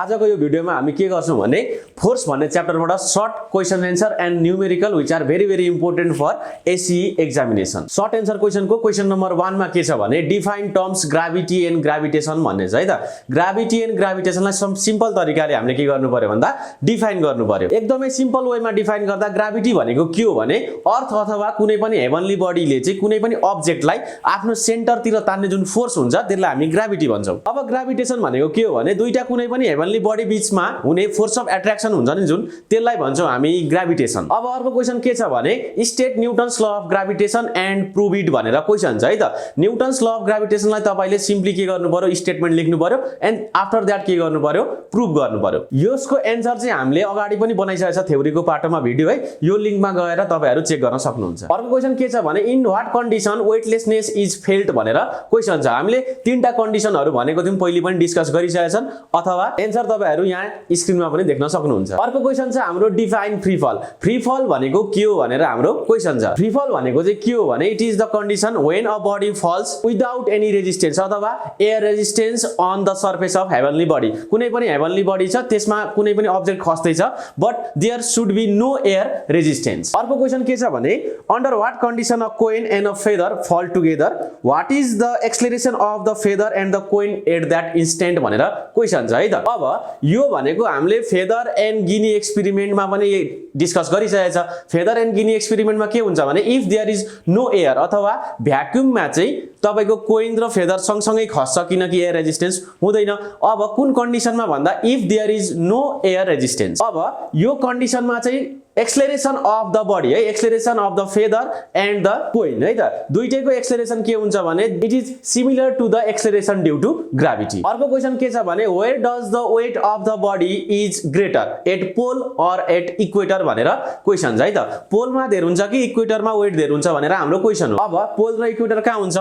आजको यो भिडियोमा हामी के गर्छौं भने फोर्स भन्ने च्याप्टरबाट short question answer and numerical which are very very important for SEE examination. Short answer क्वेशनको क्वेशन नम्बर 1 मा के छ भने define terms gravity and gravitation भन्ने छ है त। ग्राभिटी एन्ड ग्राभिटेसनलाई सिम्पल तरिकाले हामीले के गर्नु पर्यो भन्दा डिफाइन गर्नु पर्यो। एकदमै सिम्पल वेमा डिफाइन गर्दा ग्राभिटी भनेको के हो भने अर्थ अथवा कुनै पनि हेभनली बडीले चाहिँ कुनै पनि अब्जेक्टलाई आफ्नो सेन्टरतिर तान्ने जुन फोर्स हुन्छ त्यसलाई हामी ग्राभिटी भन्छौं। अब ग्राभिटेसन भनेको के हो भने दुईटा कुनै पनि हेभनली बडी बीचमा हुने फोर्स अफ एट्र्याक्सन हुन्छ नि जुन त्यसलाई भन्छौं हामी ग्राभिटेसन। अब अर्को क्वेशन के छ भने स्टेट न्यूटन्स ल of gravitation and prove it भनेर क्वेशन छ है त। न्यूटन्स ल अफ ग्राभिटेसनलाई तपाईले सिम्पली के गर्नु पर्यो स्टेटमेन्ट लेख्नु पर्यो एन्ड आफ्टर दैट के गर्नु पर्यो प्रुभ गर्नु पर्यो। यसको एन्सर चाहिँ हामीले अगाडि पनि बनाइसकेको छ थ्योरीको पाटोमा भिडियो है, यो लिंकमा गएर तपाईहरु चेक गर्न सक्नुहुन्छ। अर्को क्वेशन के छ भने in what condition weightlessness is felt भनेर क्वेशन छ। हामीले तीनटा कन्डिसनहरु भनेको थियौं पहिले पनि डिस्कस गरिसकेका छन् अथवा एन्सर तपाईहरु यहाँ स्क्रिनमा पनि देख्न सक्नुहुन्छ। अर्को क्वेशन छ हाम्रो डिफाइन फ्री फल। फ्री फल भनेको के हो भनेर हाम्रो क्वेशन छ। फ्री फल भनेको चाहिँ के हो भने it is the condition when a body falls without any resistance अथवा air resistance on the surface of heavenly body. कुनै पनि हेभनली बडी छ त्यसमा कुनै पनि अब्जेक्ट खस्दै छ but there should be no air resistance. अर्को क्वेशन के छ भने under what condition a coin and a feather fall together what is the acceleration of the feather and the coin at that instant भनेर question छ है त। अब यो भनेको हामीले फेदर एन्ड गिनी एक्सपेरिमेन्टमा पनि डिस्कस गरिसकेको छ। फेदर एन्ड गिनी एक्सपेरिमेन्टमा के हुन्छ भने if there is no air अथवा भ्याक्युममा चाहिँ तपाईको कोइन र फेदर सँगसँगै खस्छ किनकि एयर रेजिस्टेन्स हुँदैन। अब कुन कन्डिसनमा भन्दा if there is no air resistance. अब यो कन्डिसनमा चाहिँ एक्सेलरेसन अफ द बडी है, acceleration of the feather and the coin है त, दुईटैको एक्सेलरेसन के हुन्छ भने it is similar to the acceleration due to gravity. अर्को क्वेशन के छ भने where does the weight of the body is greater at pole or at equator भनेर क्वेशन छ है त। पोलमा धेर हुन्छ कि इक्वेटरमा वेट धेर हुन्छ भनेर हाम्रो क्वेशन हो। अब पोल र इक्वेटर कहाँ हुन्छ?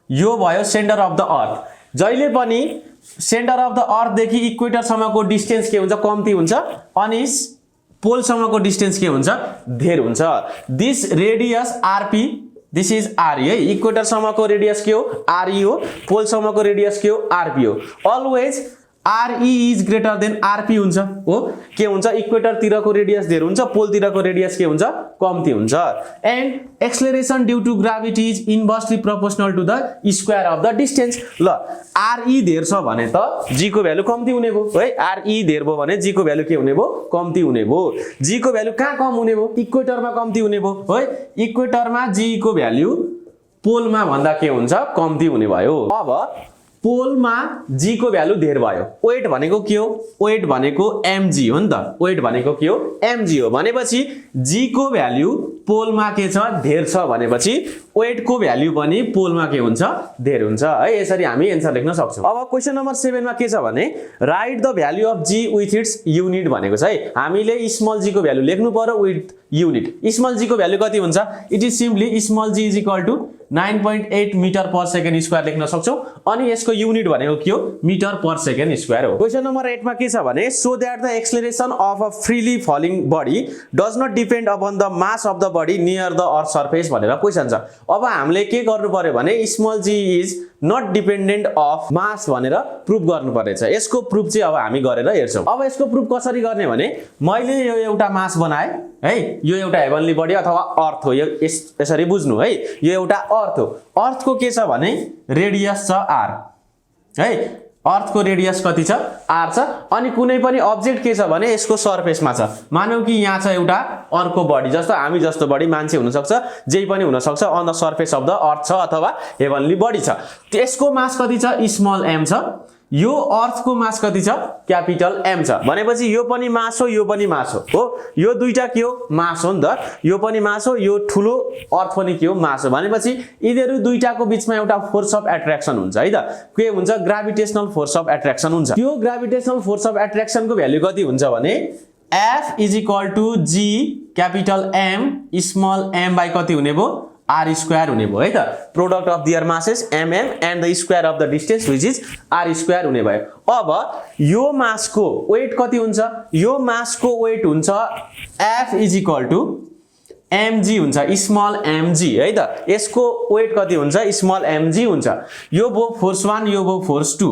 यो भयो सेन्टर अफ द अर्थ। जहिले पनि सेन्टर अफ द अर्थ देखि इक्वेटर सम्मको डिस्टेन्स के हुन्छ? कम्ती हुन्छ अनि पोल सम्मको डिस्टेन्स के हुन्छ? धेर हुन्छ। This radius RP this is RE है। इक्वेटर सम्मको रेडियस के हो? आरई हो। पोल सम्मको रेडियस के हो? आरपी हो। Always RE is greater than RP हुन्छ हो। के हुन्छ? इक्वेटर तिरको रेडियस धेर हुन्छ, पोल तिरको रेडियस के हुन्छ? कम्ती हुन्छ। And acceleration due to gravity is inversely proportional to the square of the distance. ल आरई धेर छ भने त जी को भ्यालु कम्ती हुने भो है। आरई धेर भो भने जी को भ्यालु के हुने भो? कम्ती हुने भो। जी को भ्यालु कहाँ कम हुने भो? इक्वेटरमा कम्ती हुने भो है। इक्वेटरमा जी को भ्यालु पोलमा भन्दा के हुन्छ? कम्ती हुने भयो। अब पोलमा जी को भ्यालु धेर भयो। वेट भनेको के हो? वेट भनेको एमजी हो नि त। वेट भनेको के हो? एमजी हो भनेपछि जी को भ्यालु पोलमा के छ? धेर छ भनेपछि वेट को भ्यालु पनि पोलमा के हुन्छ? धेर हुन्छ है। यसरी हामी एन्सर लेख्न सक्छौं। अब क्वेशन नम्बर 7 मा के छ भने write the value of g with its unit भनेको छ है। हामीले स्मल जी को भ्यालु लेख्नु पर्यो विथ युनिट। स्मल जी को भ्यालु कति हुन्छ? It is simply small g is equal to 9.8 metre per second square लेख्न सक्छौं अनि यसको युनिट भनेको के हो? मिटर पर सेकेन्ड स्क्वायर हो। क्वेशन नम्बर 8 मा के छ भने so that the acceleration of a freely falling body does not depend upon the mass of the body near the earth surface भनेर क्वेशन छ। अब हामीले के गर्नु पर्यो भने small g is not dependent of mass भनेर प्रुभ गर्नु पर्नेछ। यसको प्रुभ चाहिँ अब हामी गरेर हेर्छौं। अब यसको प्रुभ कसरी गर्ने भने मैले यो एउटा मास बनाए है, यो एउटा हेभनली बडी अथवा अर्थ हो। यो यसरी बुझ्नु है। यो एउटा अर्थ हो। अर्थको के छ भने रेडियस छ आर है। अर्थको रेडियस कति छ? आर छ। अनि कुनै पनि अब्जेक्ट के छ भने यसको सरफेसमा छ। मानौ कि यहाँ छ एउटा अर्को बडी जस्तो हामी जस्तो बडी मान्छे हुन सक्छ, जे पनि हुन सक्छ on the surface of the earth छ अथवा हेभनली बडी छ। त्यसको मास कति छ? स्मल एम छ। यो अर्थको मास कति छ? क्यापिटल एम छ। भनेपछि यो पनि मास हो, यो पनि मास हो। यो दुईटा के हो? मास हो नि त। यो पनि मास हो, यो ठुलो अर्थ पनि के हो? मास हो। भनेपछि यिनीहरु दुईटाको बीचमा एउटा फोर्स अफ एट्र्याक्सन हुन्छ है त। के हुन्छ? ग्राभिटेशनल फोर्स अफ एट्र्याक्सन हुन्छ। त्यो ग्राभिटेशनल फोर्स अफ एट्र्याक्सनको भ्यालु कति हुन्छ भने F is equal to G capital M small M by कति हुने भो? आर स्क्वायर हुने भयो है त। Product of their masses M and the square of the distance which is r square हुने भयो। अब यो मासको वेट कति हुन्छ? यो मासको वेट हुन्छ F is equal to mg हुन्छ, स्मल mg है त। यसको वेट कति हुन्छ, स्मल mg हुन्छ। यो भयो फोर्स 1, यो भयो फोर्स 2।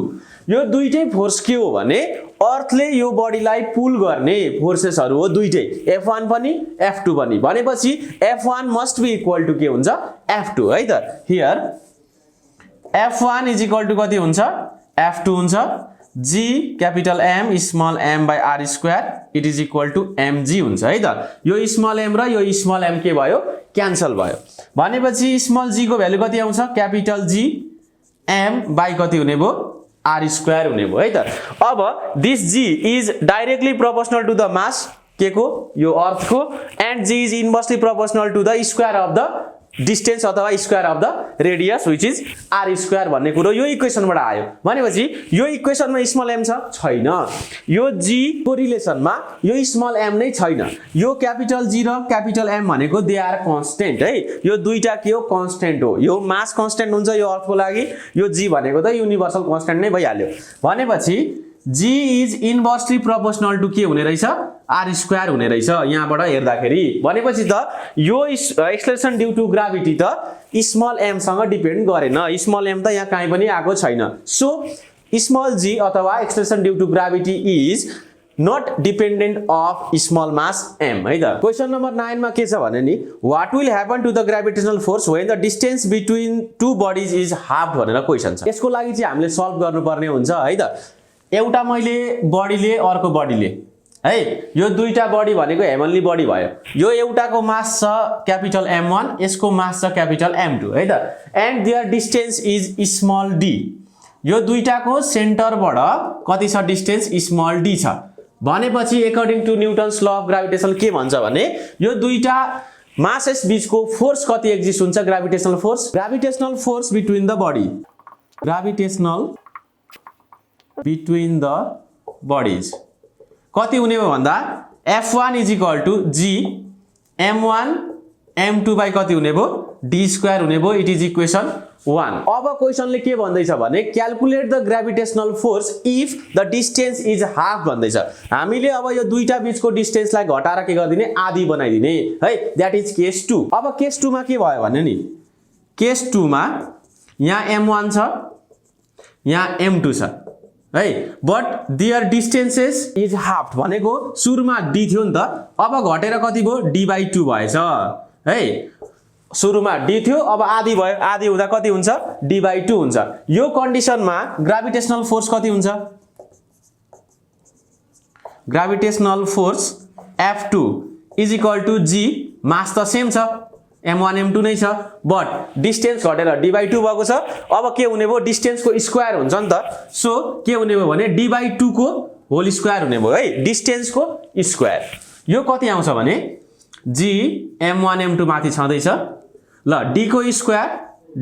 यो दुईटै फोर्स के हो भने अर्थले यो बडीलाई पुल गर्ने फोर्सेसहरु हो दुईटै, F1 पनि F2 पनि। भनेपछि F1 must be equal to के हुन्छ, F2 है त। Here F1 is equal to कति हुन्छ, F2 हुन्छ। G capital M small m by r square it is equal to mg हुन्छ है त। यो स्मल m र यो स्मल m के भयो, क्यान्सल भयो। भनेपछि स्मल g को भ्यालु कति आउँछ, क्यापिटल G m बाइ कति हुने भयो, r स्क्वायर हुने भयो है त। अब this g is directly proportional to the mass के को, यो अर्थ को, and g is inversely proportional to the square of the distance अथवा square of the radius which is r square भन्ने कुरो यो इक्वेसनबाट आयो। भनेपछि यो इक्वेसनमा स्मल m छैन, यो g को रिलेसनमा यो स्मल m नै छैन। यो क्यापिटल G र क्यापिटल M भनेको दे आर कन्स्टेन्ट है। यो दुईटा के हो, कन्स्टेन्ट हो। यो मास कन्स्टेन्ट हुन्छ यो अर्थको लागि, यो g भनेको त युनिभर्सल कन्स्टेन्ट नै भइहाल्यो। भनेपछि g is inversely proportional to के हुने रहेछ, r स्क्वायर हुने रहेछ यहाँबाट हेर्दाखेरि। भनेपछि त यो एक्सेलरेसन ड्यू टु ग्राभिटी त स्मल m सँग डिपेन्ड गरेन, स्मल m त यहाँ कहीँ पनि आएको छैन। सो स्मल g अथवा acceleration due to gravity is not dependent of small mass m है त। क्वेशन नम्बर 9 मा के छ भने नि, what will happen to the gravitational force when the distance between two bodies is half भनेर question छ। यसको लागि चाहिँ हामीले सल्भ गर्नुपर्ने हुन्छ है त। एउटा मैले बडीले अर्को बडीले है, यो दुईटा बडी भनेको हेमनली बडी भयो। यो एउटाको मास छ क्यापिटल M1, यसको मास छ क्यापिटल M2 है त। And their distance is small d। यो दुईटाको सेन्टरबाट कति छ डिस्टेन्स, स्मल d छ। भनेपछि according to Newton's law of gravitation के भन्छ भने यो दुईटा मासेस बीचको फोर्स कति एक्जिस्ट हुन्छ, gravitational force. Gravitational force between the body, gravitational between the bodies कति हुने हो भन्दा F1 is equal to G M1 M2 by कति हुने भयो, d स्क्वायर हुने भयो। It is equation 1। अब क्वेशनले के भन्दैछ भने calculate the gravitational force if the distance is half भन्दैछ। हामीले अब यो दुईटा बीचको डिस्टेन्सलाई घटाएर के गरिदिने, आधी बनाइदिने है। That is case 2। अब केस 2 मा के भयो भने नि, केस 2 मा यहाँ M1 छ, यहाँ M2 छ है, but their distances is half भनेको सुरुमा d थियो नि त, अब घटेर कति भयो, d/2 भएछ है। सुरुमा d थियो, अब आधी भयो, आधी हुँदा कति हुन्छ, d/2 हुन्छ। यो कन्डिसनमा ग्राभिटेसनल फोर्स कति हुन्छ, gravitational force F2 is equal to G, mass त सेम छ M1 M2 नै छ, बट डिस्टेन्स घटेर d/2 भएको छ। अब के हुने भयो, डिस्टेन्सको स्क्वायर हुन्छ नि त। सो के हुने भयो भने d/2 को होल स्क्वायर हुने भयो है, डिस्टेन्सको स्क्वायर। यो कति आउँछ भने G M1 M2 माथि छँदैछ ल, d को स्क्वायर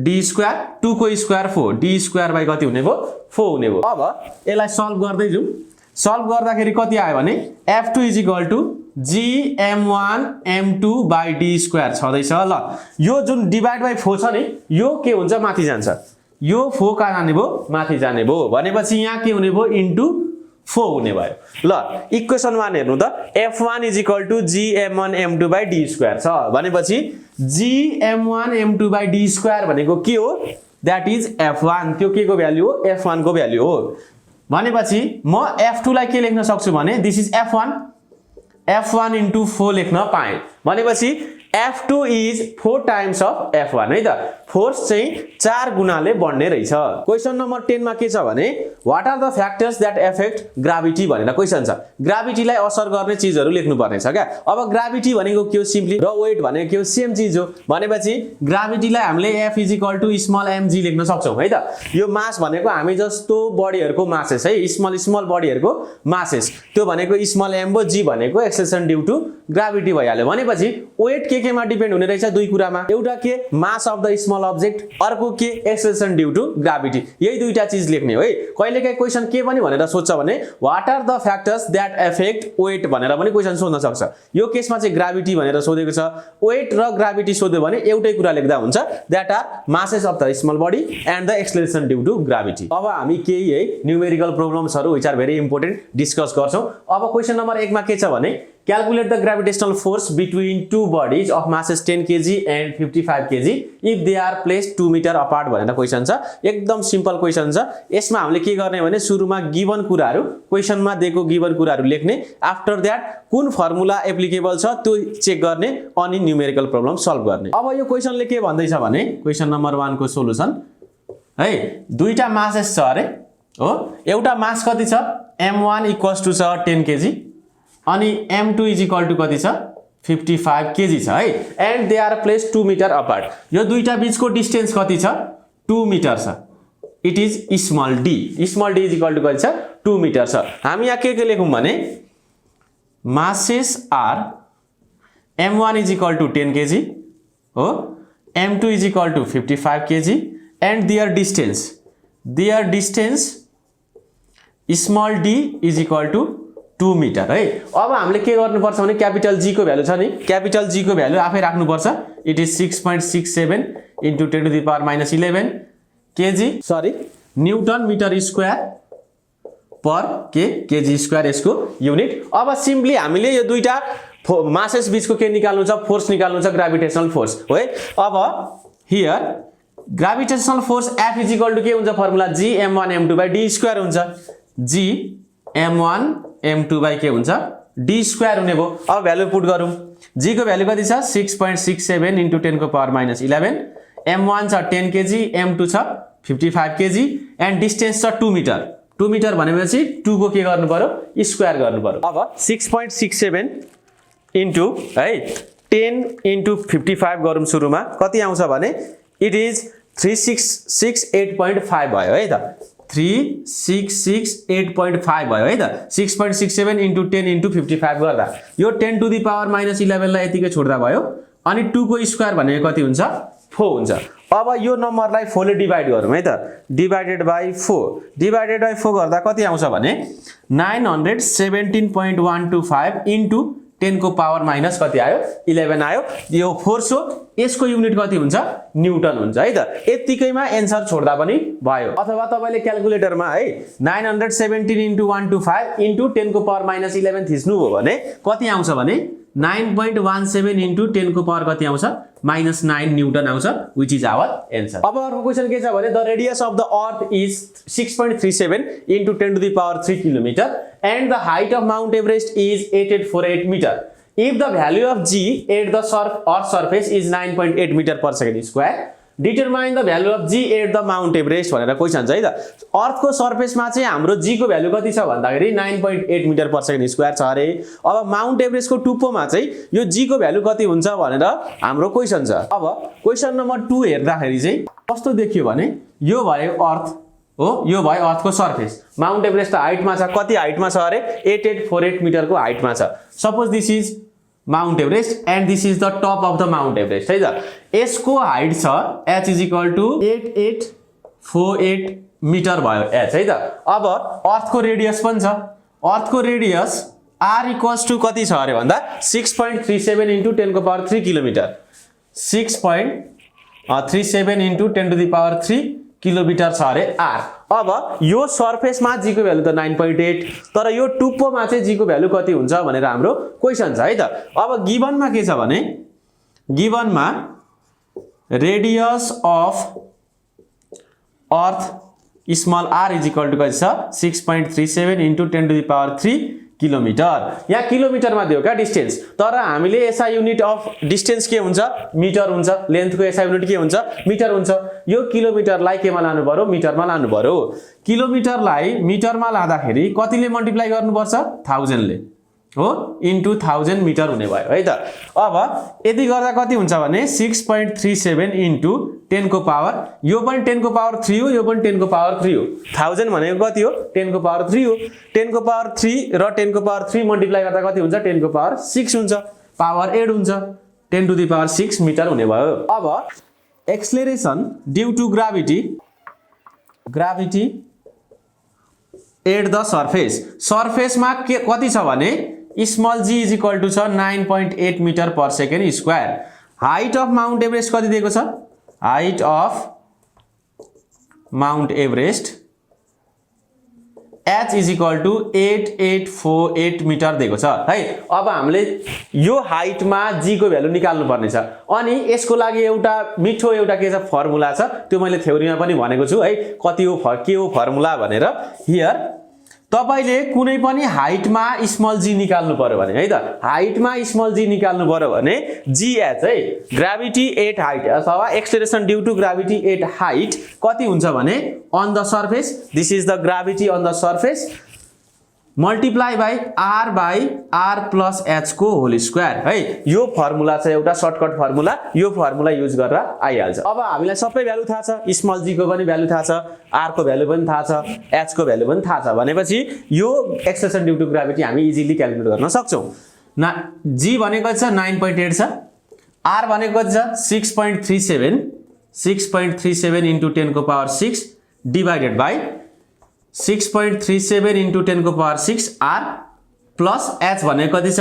d स्क्वायर, 2 को स्क्वायर 4, d स्क्वायर बाइ कति हुने भयो, 4 हुने भयो। अब यसलाई सल्भ गर्दै जाउँ। सल्भ गर्दाखेरि कति आयो भने F2 is equal to G M1 M2 by d square छँदैछ ल। यो जुन डिभाइड बाइ 4 छ नि, यो के हुन्छ, माथि जान्छ। यो 4 कहाँ जाने भयो, माथि जाने भयो। भनेपछि यहाँ के हुने भयो, इन्टु 4 हुने भयो ल। इक्वेसन 1 हेर्नु त, F1 is equal to G M1 M2 by d square छ। भनेपछि G M1 M2 by d square भनेको के हो, दैट इज F1। त्यो के को भ्यालु हो, F1 को भ्यालु हो। भनेपछि म F2 लाई के लेख्न सक्छु भने दिस इज F1 इन्टु 4 लेख्न पाएँ। भनेपछि F2 is 4 times of F1 है त। फोर्स चाहिँ 4 गुणाले बढ्ने रहेछ। क्वेशन नम्बर 10 मा के छ भने what are the factors that affect gravity भनेर क्वेशन छ। ग्राभिटीलाई असर गर्ने चीजहरु लेख्नु पर्ने छ क्या। अब ग्राभिटी भनेको के हो, सिम्पली, र वेट भनेको के हो, सेम चीज हो। भनेपछि ग्राभिटीलाई हामीले F = स्मल mg लेख्न सक्छौं है त। यो मास भनेको हामी जस्तो बडीहरुको मासेस है, स्मल बडीहरुको मासेस, त्यो भनेको स्मल m हो, g भनेको एक्सेलरेसन ड्यू टु ग्राभिटी भइहाल्यो। भनेपछि वेट के मा डिपेन्ड हुने रहेछ, दुई कुरामा। एउटा के मास अफ द स्मल अब्जेक्ट, अर्को के एक्सेलरेसन ड्यू टु ग्राभिटी। यही दुईटा चीज लेख्ने हो है। कहिलेकाहीँ क्वेशन के पनि भनेर सोध्छ भने what are the factors that affect weight भनेर पनि क्वेशन सोध्न सक्छ। यो केसमा चाहिँ ग्राभिटी भनेर सोधेको छ। वेट र ग्राभिटी सोध्यो भने एउटै कुरा लेख्दा हुन्छ, that are masses of the small body and the acceleration due to gravity. अब हामी केही है न्यूमेरिकल प्रब्लम्सहरु which are very important discuss गर्छौं। अब क्वेशन नम्बर 1 मा के छ भने calculate the gravitational force between two bodies of masses 10 kg and 55 kg if they are placed 2 metre apart भनेर क्वेसन छ। एकदम सिम्पल क्वेसन छ। यसमा हामीले के गर्ने भने सुरुमा गिवन कुराहरू, क्वेसनमा दिएको गिवन कुराहरू लेख्ने, आफ्टर द्याट कुन फर्मुला एप्लिकेबल छ त्यो चेक गर्ने अनि न्युमेरिकल प्रब्लम सल्भ गर्ने। अब यो क्वेसनले के भन्दैछ भने क्वेसन नम्बर 1 को सोलुसन है, दुईटा मासेस छ अरे हो। एउटा मास कति छ m1 इक्वल्स टु छ 10 kg अनि m2 इज इक्वल टु कति छ 55 kg छ है। And they are placed 2 metre apart. यो दुईटा बीचको डिस्टेन्स कति छ 2 मिटर छ। It is small d. Small d is equal to कति छ 2 मिटर छ। हामी यहाँ के लेखौँ भने masses are m1 is equal to 10 kg हो, m2 is equal to 55 kg and their distance small d is equal to 2 metre है। अब हामीले के गर्नुपर्छ भने क्यापिटल जी को भ्यालु छ नि, क्यापिटल जी को भ्यालु आफै राख्नुपर्छ। It is 6.67 into 10 to the power -11 KG newton metre square per KG square यसको युनिट। अब सिम्पली हामीले यो दुईटा मासेस बीचको के निकाल्नु छ फोर्स निकाल्नु छ, ग्रेभिटेशनल फोर्स हो है। अब here gravitational force F is equal to के हुन्छ formula g m1 m2 by d square हुन्छ। g m1 m2 बाइ के हुन्छ d स्क्वायर हुने भयो। अब भ्यालु पुट गरौँ। g को भ्यालु कति छ 6.67 इन्टु 10 को पावर -11, m1 छ 10 kg, m2 छ 55 kg एन्ड डिस्टेन्स छ 2 मिटर। 2 मिटर भनेपछि 2 को के गर्नु पर्यो स्क्वायर गर्नु पर्यो। अब 6.67 इन्टु है 10 इन्टु 55 गरौँ सुरुमा कति आउँछ भने इट इज 3668.5 भयो है त। 3668.5 भयो है त। 6.67 इन्टु 10 इन्टु 55 गर्दा यो 10 टु द पावर -11 लाई यतिकै छोड्दा भयो अनि 2 को स्क्वायर भनेको कति हुन्छ 4 हुन्छ। अब यो नम्बरलाई 4 ले डिभाइड गरौँ है त। डिभाइडेड बाइ 4 गर्दा कति आउँछ भने 917.125 इन्टु 10 को पावर माइनस कति आयो 11 आयो। यो फोर्स हो, यसको युनिट कति हुन्छ न्युटन हुन्छ है त। यतिकैमा एन्सर छोड्दा पनि भयो। अथवा तपाईले क्याल्कुलेटरमा है 917 इन्टु 125 इन्टु 10 को पावर -11 थिच्नु हो भने कति आउँछ भने 9.17 इन्टु 10 को पावर कति आउँछ -9 न्युटन आउँछ, विच इज आवर एन्सर। अब अर्को क्वेसन के छ भने the radius of the earth is 6.37 into 10 to the power 3 kilometre and the height of Mount Everest is 8848 metre if the value of g at the earth surface is 9.8 metre per second square determine the value of g at the Mount Everest भनेर question छ है त। अर्थको सर्फेसमा चाहिँ हाम्रो g को value कति छ भन्दाखेरि 9.8 मिटर पर सेकेन्ड स्क्वायर छ अरे। अब माउन्ट एभरेस्टको टुप्पोमा चाहिँ यो g को भ्यालु कति हुन्छ भनेर हाम्रो क्वेसन छ। अब क्वेसन नम्बर 2 हेर्दाखेरि चाहिँ कस्तो देखियो भने यो भयो अर्थ हो, यो भयो अर्थको सर्फेस। माउन्ट एभरेस्ट त हाइटमा छ, कति हाइटमा छ अरे 8848 मिटरको हाइटमा छ। Suppose this is Mount Everest and this is the top of the Mount Everest है त। यसको हाइट छ h is equal to 8848 metre भयो h है त। अब अर्थको रेडियस पनि छ। अर्थको रेडियस r इक्वल्स टु कति छ अरे भन्दा 6.37 इन्टु 10 को power 3 kilometre. 6.37 into 10 to the power 3 kilometre छ अरे r। अब यो सर्फेसमा g को भ्यालु त 9.8 तर यो टुप्पोमा चाहिँ g को भ्यालु कति हुन्छ भनेर हाम्रो क्वेसन छ है त। अब गिवनमा के छ भने गिवनमा radius of earth small r is equal to कति छ 6.37 into 10 to the power 3 kilometre. यहाँ किलोमिटरमा दियो क्या डिस्टेन्स, तर हामीले एसआई युनिट अफ डिस्टेन्स के हुन्छ मिटर हुन्छ। लेन्थको एसआई युनिट के हुन्छ मिटर हुन्छ। यो किलोमिटरलाई केमा लानु पर्यो मिटरमा लानु पर्यो। किलोमिटरलाई मिटरमा लाँदाखेरि कतिले मल्टिप्लाई गर्नुपर्छ 1000 ले हो इन्टु 1000 मिटर हुने भयो है त। अब यदि गर्दा कति हुन्छ भने 6.37 इन्टु 10 को पावर, यो पनि 10 को पावर 3 हो, यो पनि 10 को पावर 3 हो। 1000 भनेको कति हो 10 को पावर 3 हो। 10 को पावर 3 र 10 को पावर 3 मल्टिप्लाई गर्दा कति हुन्छ 10 को पावर 6 हुन्छ, पावर 8 हुन्छ, 10 टु द पावर 6 मिटर हुने भयो। अब acceleration due to gravity at the surface, सर्फेसमा के कति छ भने small g is equal to छ 9.8 metre per second square. Height of Mount Everest कति दिएको छ height of Mount Everest h is equal to 8848 metre दिएको छ है। अब हामीले यो हाइटमा g को भ्यालु निकाल्नु पर्ने छ अनि यसको लागि एउटा मिठो एउटा के छ फर्मुला छ, त्यो मैले थ्योरीमा पनि भनेको छु है, कति हो के हो फर्मुला भनेर। हियर तपाईले कुनै पनि हाइटमा स्मल g निकाल्नु पर्यो भने है त, हाइटमा स्मल g निकाल्नु पर्यो भने gh है, ग्राभिटी एट हाइट अथवा acceleration due to gravity at height कति हुन्छ भने on the surface, this is the gravity on the surface multiply by r plus h को होल स्क्वायर है। यो फर्मुला छ एउटा सर्टकट फर्मुला, यो फर्मुला युज गरेर आइहाल्छ। अब हामीलाई सबै भ्यालु थाहा छ, स्मल g को पनि भ्यालु थाहा छ, r को भ्यालु पनि थाहा छ, h को भ्यालु पनि थाहा छ भनेपछि यो एक्सेलरेसन ड्यू टु ग्राभिटी हामी इजिली क्याल्कुलेट गर्न सक्छौं। g भनेको छ 9.8 छ, r भनेको छ 6.37 इन्टु 10 को पावर 6 डिवाइडेड बाई 6.37 इन्टु 10 को पावर 6 r प्लस h भनेको कति छ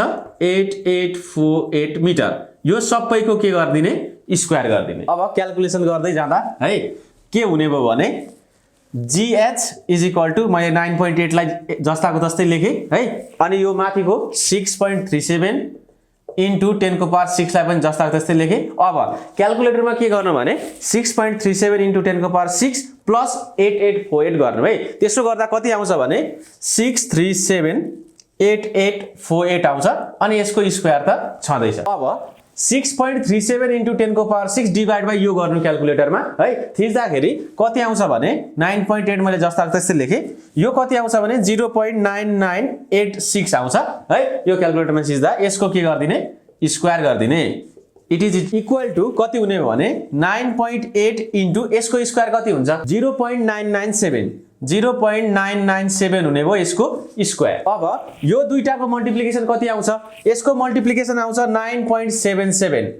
8848 मिटर। यो सबैको के गर्दिने स्क्वायर गर्दिने। अब क्याल्कुलेसन गर्दै जाँदा है के हुने भयो भने gh इज इक्वल टु मैले 9.8 लाई जस्ताको जस्तै लेखे है, अनि यो माथिको 6.37 इन्टु 10 को पावर 6 लाई पनि जस्ताको जस्तै लेखे। अब क्याल्कुलेटरमा के गर्नु भने 6.37 इन्टु 10 को पावर 6 प्लस 8848 गर्नु है। त्यसो गर्दा कति आउँछ भने 6378848 आउँछ अनि यसको स्क्वायर त छँदैछ। अब 6.37 इन्टु 10 को पावर 6 डिवाइड बाई यो गर्नु क्याल्कुलेटरमा है, थिच्दाखेरि कति आउँछ भने 9.8 मैले जस्ताको त्यस्तै लेखे, यो कति आउँछ भने 0.9986 आउँछ है। यो क्याल्कुलेटरमा थिच्दा यसको के गर्दिने स्क्वायर गर्दिने। इट इज इक्वल टु कति हुने हो भने 9.8 इन्टु यसको स्क्वायर कति हुन्छ 0.997 हुने भयो यसको स्क्वायर। अब यो दुईटाको मल्टिप्लिकेसन कति आउँछ, यसको मल्टिप्लिकेसन आउँछ 9.77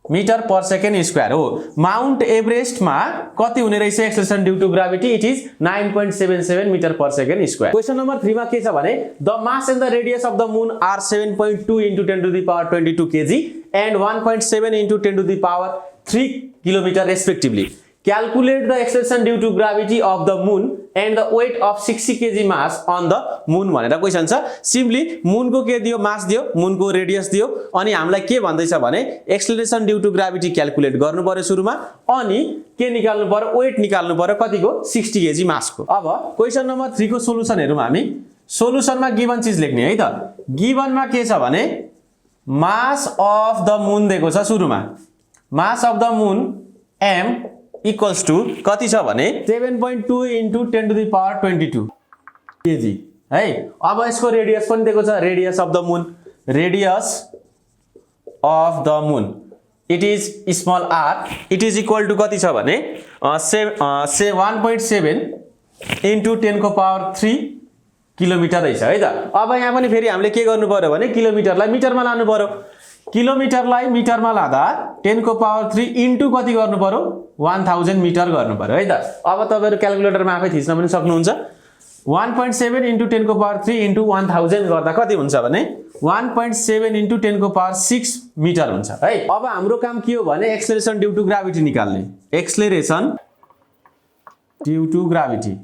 मिटर पर सेकेन्ड स्क्वायर हो। माउन्ट एभरेस्टमा कति हुने रहेछ acceleration due to gravity, it is 9.77 metre per second square. Question number 3 मा के छ भने the mass and the radius of the moon are 7.2 into 10 to the power 22 kg and 1.7 into 10 to the power 3 kilometer respectively. Calculate the acceleration due to gravity of the moon and the weight of 60 kg mass on the moon भनेर question छ। Simply moon को के दियो, मास दियो, moon को radius दियो अनि हामीलाई के भन्दैछ भने acceleration due to gravity calculate गर्नु पर्यो सुरुमा, अनि के निकाल्नु पर्यो वेट निकाल्नु पर्यो कतिको 60 kg मासको। अब क्वेशन नम्बर 3 को सोलुसन हेरौँ हामी। सोलुसनमा गिवन चीज लेख्ने है त। गिवनमा के छ भने मास अफ द मून दिएको छ सुरुमा, mass of the moon m equals to कति छ भने 7.2 into 10 to the power 22 kg है। अब यसको रेडियस पनि दिएको छ, radius of the moon, radius of the moon it is small r, it is equal to कति छ भने 1.7 इन्टु 10 को पावर 3 किलोमिटर रहेछ है त। अब यहाँ पनि फेरि हामीले के गर्नु पर्यो भने किलोमिटरलाई मिटरमा लानु पर्यो, किलोमिटरलाई मिटरमा लादा 10 को पावर 3 इन्टु कति गर्नु पर्यो 1000 मिटर गर्नु पर्यो है त। अब तपाईहरु क्याल्कुलेटरमा आफै थिच्न पनि सक्नुहुन्छ। 1.7 इन्टु 10 को पावर 3 इन्टु 1000 गर्दा कति हुन्छ भने 1.7 इन्टु 10 को पावर 6 मिटर हुन्छ है। अब हाम्रो काम के हो भने एक्सेलरेसन ड्यू टु ग्राभिटी निकाल्ने। Acceleration due to gravity,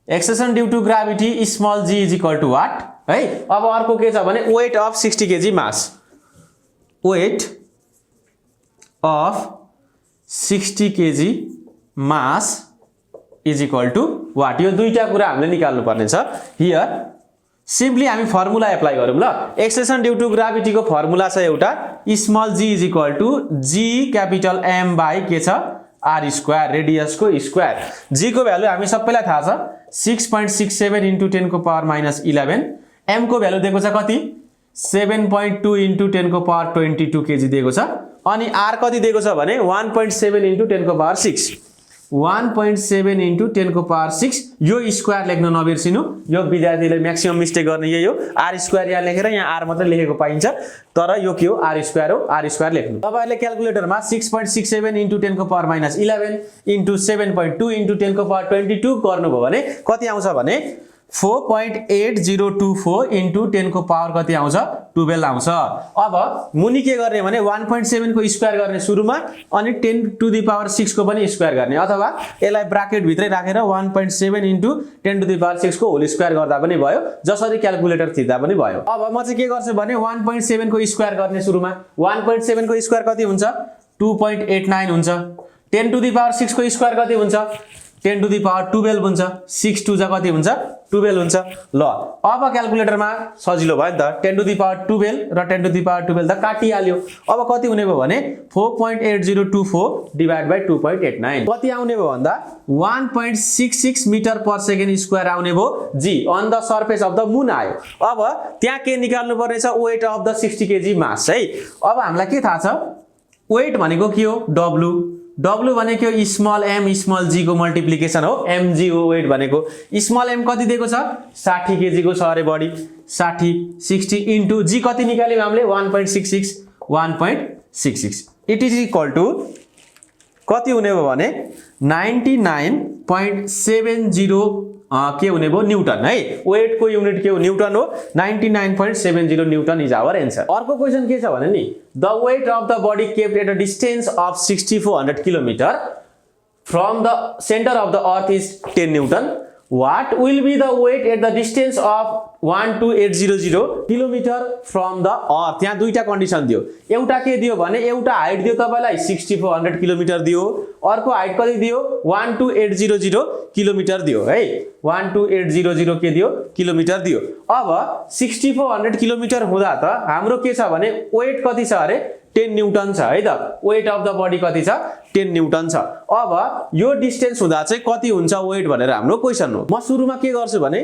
acceleration due to gravity small g is equal to what है। अब अर्को के छ भने weight of 60 kg mass, weight of 60 kg mass is equal to what. यो दुईटा कुरा हामीले निकाल्नु पर्ने छ। हियर सिम्पली हामी फर्मुला एप्लाई गरौँ ल। एक्सेलरेसन ड्यू टु ग्राभिटी को फर्मुला छ एउटा small g is equal to g capital m by के छ r स्क्वायर, रेडियस को स्क्वायर। g को भ्यालु हामी सबैलाई थाहा छ 6.67 इन्टु 10 को पावर -11, m को भ्यालु दिएको छ कति 7.2 इन्टु 10 को पावर 22 kg दिएको छ, अनि r कति दिएको छ भने 1.7 इन्टु 10 को पावर 6, 1.7 इन्टु 10 को पावर 6। यो स्क्वायर लेख्न नबिर्सिनु, यो विद्यार्थीले म्याक्सिमम मिस्टेक गर्ने यही हो, r स्क्वायर यहाँ लेखेर यहाँ r मात्र लेखेको पाइन्छ, तर यो के हो r स्क्वायर हो, r स्क्वायर लेख्नु। तपाईहरुले क्याल्कुलेटरमा 6.67 इन्टु 10 को पावर -11 इन्टु 7.2 इन्टु 10 को पावर 22 गर्नुभयो भने कति आउँछ भने 4.8024 इन्टु 10 को पावर कति आउँछ 12 आउँछ। अब मुनि के गर्ने भने 1.7 को स्क्वायर गर्ने सुरुमा अनि 10 टु द पावर 6 को पनि स्क्वायर गर्ने अथवा यसलाई ब्राकेट भित्रै राखेर 1.7 इन्टु 10 टु द पावर 6 को होल स्क्वायर गर्दा पनि भयो, जसरी क्याल्कुलेटर थिच्दा पनि भयो। अब म चाहिँ के गर्छु भने 1.7 को स्क्वायर गर्ने सुरुमा 1.7 को स्क्वायर कति हुन्छ 2.89 हुन्छ। 10 टु द पावर 6 को स्क्वायर कति हुन्छ 10 टु द पावर 12 हुन्छ। 6 टु जा कति हुन्छ 12 हुन्छ। ल अब क्याल्कुलेटरमा सजिलो भयो नि त 10 टु द पावर 12 र 10 टु द पावर 12 त काटिहाल्यो। अब कति हुने भयो भने 4.8024 डिभाइड बाइ 2.89 कति आउने भयो भन्दा 1.66 मिटर पर सेकेन्ड स्क्वायर आउने भयो g on the surface of the moon आयो। अब त्यहाँ के निकाल्नु पर्ने छ weight of the 60 kg mass है। अब हामीलाई के थाहा छ वेट भनेको के हो डब्लु, डब्लु भनेको स्मल एम स्मल जी को मल्टिप्लिकेसन हो, एमजी हो वेट भनेको। स्मल एम कति दिएको छ 60 केजी को छ अरे बडी 60 इन्टु जी कति निकाल्यौँ हामीले 1.66 इट इज इक्वल टु कति हुने भयो भने 99.70 के हुने भयो न्यूटन है। वेट को युनिट के हो न्यूटन हो 99.70 न्यूटन इज आवर एन्सर। अर्को क्वेशन के छ भने नि the weight of the body kept at a distance of 6400 kilometre from the centre of the earth is 10 newton. What will be the weight at the distance of 12800 kilometre from the earth. यहाँ दुईटा condition दियो, एउटा के दियो भने एउटा height दियो तपाईलाई 6400 किलोमिटर दियो, अर्को हाइट कति दियो 12800 किलोमिटर दियो है। 12800 के दियो किलोमिटर दियो। अब 6400 किलोमिटर हुँदा त हाम्रो के छ भने वेट कति छ अरे 10 न्यूटन छ है त। वेट अफ द बडी कति छ 10 न्यूटन छ। अब यो डिस्टेन्स हुँदा चाहिँ कति हुन्छ वेट भनेर हाम्रो क्वेशन हो। म सुरुमा के गर्छु भने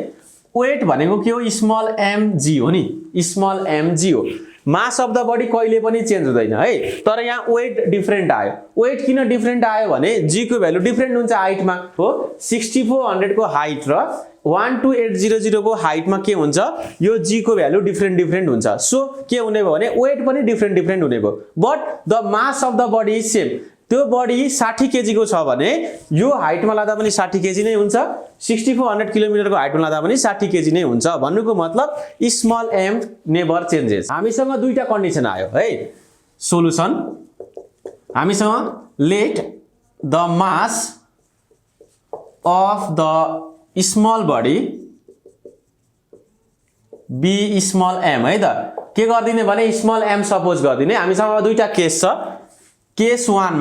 वेट भनेको के हो स्मल एम जी हो नि, स्मल एम जी हो। मास अफ द बडी कहिले पनि चेन्ज हुँदैन है, तर यहाँ वेट डिफरेन्ट आयो। वेट किन डिफरेन्ट आयो भने जी को भ्यालु डिफरेन्ट हुन्छ हाइटमा हो। 6400 को हाइट र 12800 को हाइटमा के हुन्छ यो जी को भ्यालु डिफरेन्ट हुन्छ। सो के हुने भयो भने वेट पनि डिफरेन्ट हुने भयो, but the mass of the body is same. त्यो बडी 60 केजी को छ भने यो हाइटमा लादा पनि 60 केजी नै हुन्छ, 6400 किलोमिटर को हाइटमा लादा पनि 60 केजी नै हुन्छ। भन्नुको मतलब स्मल एम नेभर चेन्जेस। हामीसँग दुईटा कन्डिसन आयो है। सोलुसन हामीसँग let the mass of the small body be small m है त। के गर्दिने भने स्मल एम सपोज गर्दिने। हामीसँग दुईटा केस छ। केस 1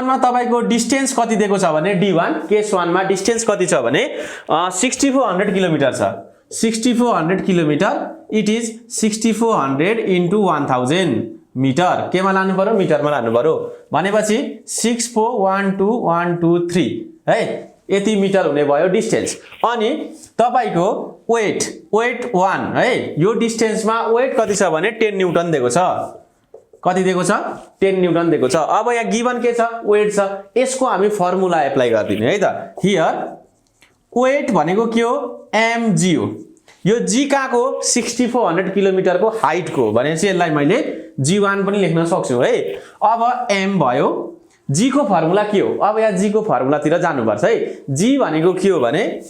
मा तपाईको डिस्टेन्स कति दिएको छ भने D1। केस 1 मा डिस्टेन्स कति छ भने 6400 किलोमिटर छ। 6400 kilometre it is 6400 into 1000 metre. केमा लानु पर्यो मिटरमा लानु पर्यो भनेपछि 641213 है यति मिटर हुने भयो डिस्टेन्स। अनि तपाईको वेट 1 है यो डिस्टेन्समा वेट कति छ भने 10 न्यूटन दिएको छ। कति दिएको छ 10 न्यूटन दिएको छ। अब यहाँ गिवन के छ वेट छ, यसको हामी फर्मुला एप्लाई गर्दिने है त। हियर वेट भनेको के हो mg हो। यो g काको 6400 किलोमिटर को हाइट को भनेपछि यसलाई मैले g1 पनि लेख्न सक्छु है। अब m भयो, g को फर्मुला के हो। अब यहाँ g को फर्मुलातिर जानुपर्छ है। g भनेको के हो भने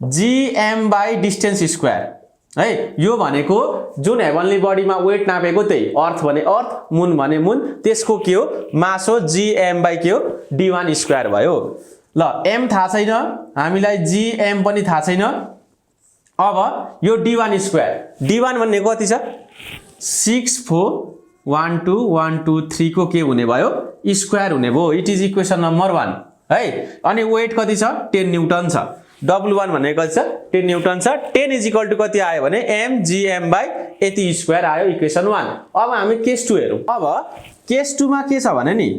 gm बाइ डिस्टेन्स स्क्वायर है। यो भनेको जुन हेभनली बडीमा वेट नापेको त्यही अर्थ भने अर्थ, मुन भने मुन, त्यसको के हो मास हो gm बाइ के हो d1 स्क्वायर भयो। ल m थाहा छैन हामीलाई, gm पनि थाहा छैन। अब यो d1 स्क्वायर, d1 भन्ने कति छ 6412123 को के हुने भयो स्क्वायर हुने भयो। इट इज इक्वेसन नम्बर 1 है। अनि वेट कति छ 10 न्यूटन छ। W1 भनेको कति छ 10 न्यूटन छ। 10 इज इक्वल टु कति आयो भने mgm बाइ यति स्क्वायर आयो इक्वेसन 1। अब हामी केस 2 हेरौँ। अब केस 2 मा के छ भने नि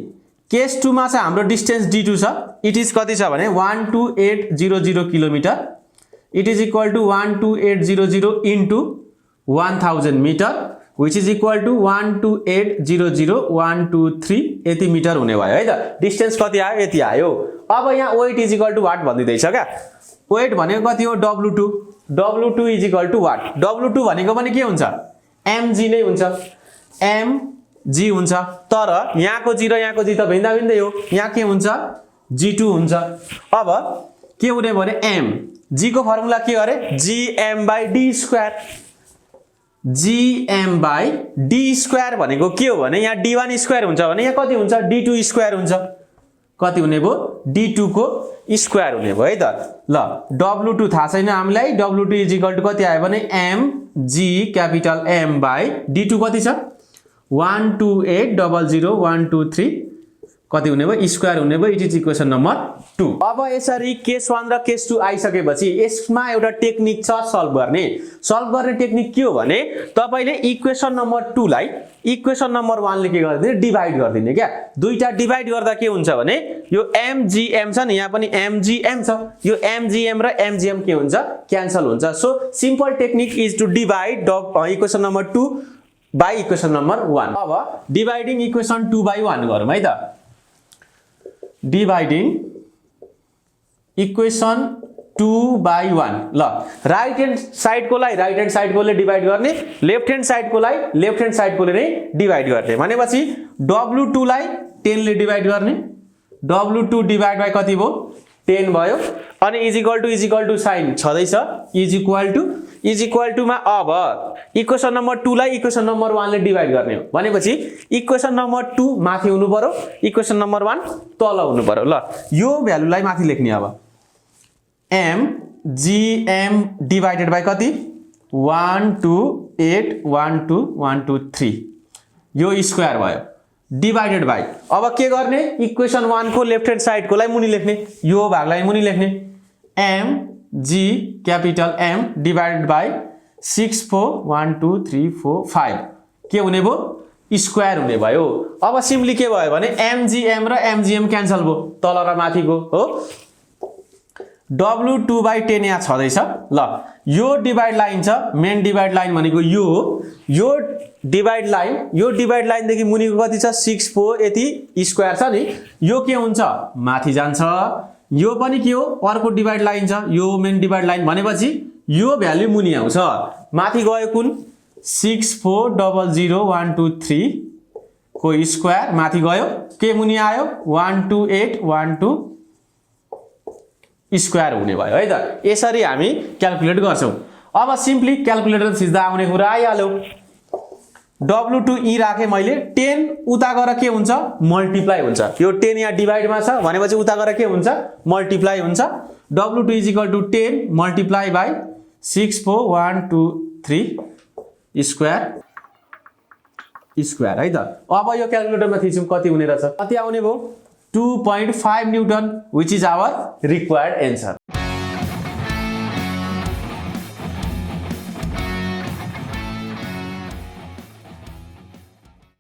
केस 2 मा चाहिँ हाम्रो डिस्टेन्स d2 छ। इट इज कति छ भने 12800 kilometre. It is equal to 12800 into 1000 metre which is equal to 12800,123 यति मिटर हुने भयो है त। डिस्टेन्स कति आयो यति आयो। अब यहाँ weight is equal to what भन्दिदैछ क्या। वेट भनेको कति हो W2। W2 is equal to what. W2 भनेको पनि के हुन्छ mg नै हुन्छ, mg हुन्छ। तर यहाँको g र यहाँको g त भिन्दै हो। यहाँ के हुन्छ g2 हुन्छ। अब के हुने भने m जी को फर्मुला के अरे gm/d स्क्वायर। gm/d स्क्वायर भनेको के हो भने यहाँ d1 स्क्वायर हुन्छ भने यहाँ कति हुन्छ d2 स्क्वायर हुन्छ। कति हुने भयो d2 को स्क्वायर हुने भयो है त। ल w2 थाहा छैन हामीलाई, w2 = कति आयो भने mg क्यापिटल m/d2 कति छ 128000123 कति हुने भयो स्क्वायर हुने भयो। It is equation number 2। अब यसरी केस 1 र केस 2 आइसकेपछि यसमा एउटा टेक्निक छ सल्भ गर्ने। सल्भ गर्ने टेक्निक के हो भने तपाईले इक्वेसन नम्बर 2 लाई इक्वेसन नम्बर 1 ले के गर्दिने डिभाइड गर्दिने क्या। दुईटा डिभाइड गर्दा के हुन्छ भने यो mgm छ नि, यहाँ पनि mgm छ, यो mgm र mgm के हुन्छ क्यान्सल हुन्छ। So simple technique is to divide equation number 2 by equation number 1। अब डिभाइडिङ इक्वेसन 2 बाइ 1 गरौँ है त। Dividing equation 2 by 1। ल राइट ह्यान्ड साइडकोलाई राइट ह्यान्ड साइडकोले डिभाइड गर्ने, लेफ्ट ह्यान्ड साइडकोलाई लेफ्ट ह्यान्ड साइडकोले नै डिभाइड गर्ने भनेपछि w2 लाई 10 ले डिभाइड गर्ने, w2 डिभाइड बाइ कति भयो 10 भयो। अनि इज इक्वल टु साइन छदैछ इज इक्वल टु मा अब इक्वेसन नम्बर 2 लाई इक्वेसन नम्बर 1 ले डिभाइड गर्ने हो भनेपछि इक्वेसन नम्बर 2 माथि हुनु पर्यो, इक्वेसन नम्बर 1 तल हुनु पर्यो। ल यो भ्यालुलाई माथि लेख्ने अब mgm डिभाइडेड बाइ कति 1281213 यो स्क्वायर भयो डिभाइडेड बाइ। अब के गर्ने इक्वेसन 1 को लेफ्ट ह्यान्ड साइड कोलाई मुनि लेख्ने, यो भागलाई मुनि लेख्ने mg capital m divided by 641234 के हुने भयो स्क्वायर हुने भयो। अब सिम्पली के भयो भने mgm र mgm क्यान्सल भयो तल र माथिको हो। w2/10 यहाँ छदैछ। ल यो डिभाइड लाइन छ, मेन डिभाइड लाइन भनेको यो डिभाइड लाइन देखि मुनिको कति छ 64 यति स्क्वायर छ नि, यो के हुन्छ माथि जान्छ। यो पनि के हो अर्को डिभाइड लाइन छ, यो मेन डिभाइड लाइन भनेपछि यो भ्यालु मुनि आउँछ। माथि गयो कुन 64000123 को स्क्वायर माथि गयो के मुनि आयो 12812 स्क्वायर हुने भयो है त। यसरी हामी क्याल्कुलेट गर्छौं। अब सिम्पली क्याल्कुलेटर सिधा आउने कुरा आइहाल्यो। w2 राखे मैले 10 उता गएर के हुन्छ मल्टिप्लाई हुन्छ। यो 10 यहाँ डिभाइडमा छ भनेपछि उता गएर के हुन्छ मल्टिप्लाई हुन्छ। w2 = 10 मल्टिप्लाई बाइ 64123 स्क्वायर है त। अब यो क्याल्कुलेटरमा थिचौं कति हुने रहेछ, कति आउने भयो 2.5 Newton, which is our required answer.